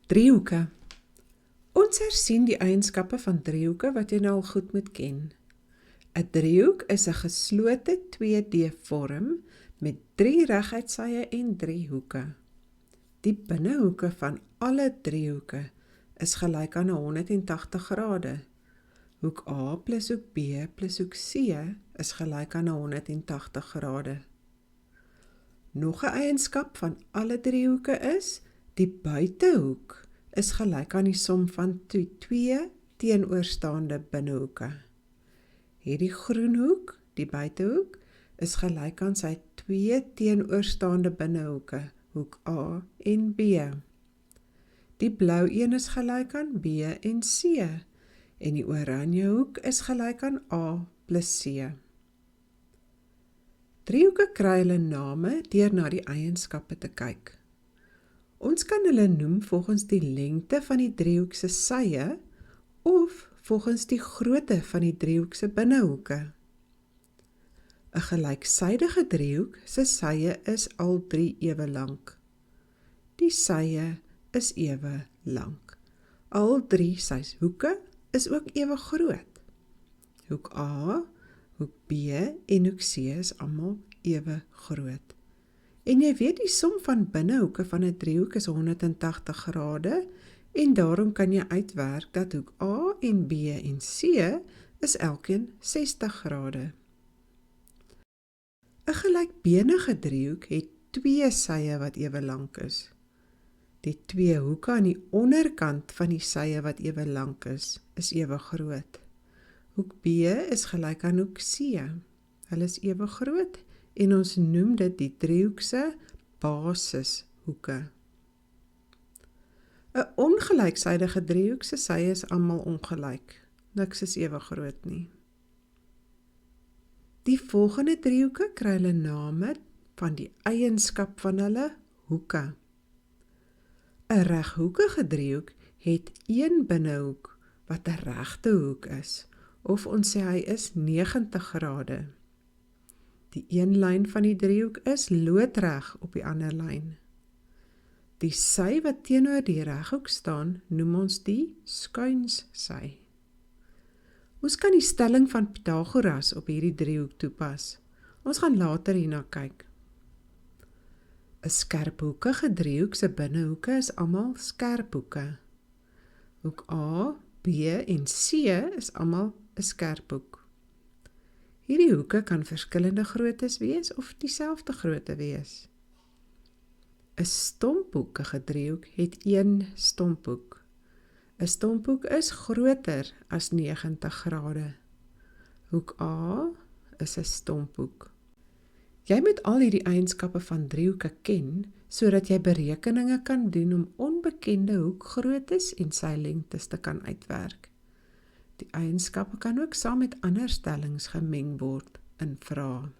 Driehoeke. Ons hersien die eienskappe van driehoeke wat jy nou al goed moet ken. 'n Driehoek is 'n geslote 2D-vorm met 3 reguitsye en 3 hoeke. Die binnehoeke van alle driehoeke is gelyk aan 180 grade. Hoek A plus hoek B plus hoek C is gelyk aan 180 grade. Nog 'n eienskap van alle driehoeke is, die buitehoek is gelyk aan die som van twee teenoorstaande binnehoeke. Hierdie groen hoek, die buitehoek, is gelyk aan sy 2 teenoorstaande binnehoeke, hoek A en B. Die blou een is gelyk aan B en C, en die oranje hoek is gelyk aan A plus C. Driehoeke kry hulle name deur na die eienskappe te kyk. Ons kan hulle noem volgens die lengte van die driehoek se sye of volgens die grootte van die driehoek se binnehoeke. 'n Gelyksydige driehoek se sye is al 3 ewe lank. Die sye is ewe lank. Al 3 sy hoeke is ook ewe groot. Hoek A, hoek B en hoek C is almal ewe groot. En jy weet die som van binnehoeke van 'n driehoek is 180 grade en daarom kan jy uitwerk dat hoek A en B en C is elkeen 60 grade. 'n Gelykbenige driehoek het 2 sye wat ewe lank is. Die 2 hoeke aan die onderkant van die sye wat ewe lank is ewe groot. Hoek B is gelyk aan hoek C. Hulle is ewe groot en ons noem dit die driehoek se basishoeke. 'n Ongelyksydige driehoek se sye is almal ongelyk. Niks is ewe groot nie. Die volgende driehoeke kry hulle name van die eienskap van hulle hoeke. 'n Reghoekige driehoek het een binnehoek wat 'n regte hoek is, of ons sê hy is 90 grade. Die een lyn van die driehoek is loodreg op die ander lyn. Die sy wat teenoor die reghoek staan, noem ons die skuinssy. Ons kan die stelling van Pythagoras op hierdie driehoek toepas. Ons gaan later hierna kyk. 'n Skerphoekige driehoek se binnehoeke is almal skerphoeke. Hoek A, B en C is almal 'n skerphoek. Hierdie hoeke kan verskillende groottes wees of dieselfde grootte wees. 'n Stomphoekige driehoek het een stomphoek. 'n Stomphoek is groter as 90 grade. Hoek A is 'n stomphoek. Jy moet al hierdie eienskappe van driehoeke ken, sodat jy berekeninge kan doen om onbekende hoekgroottes en sy lengtes te kan uitwerk. Die eienskappe kan ook saam met ander stellings gemeng word in vrae.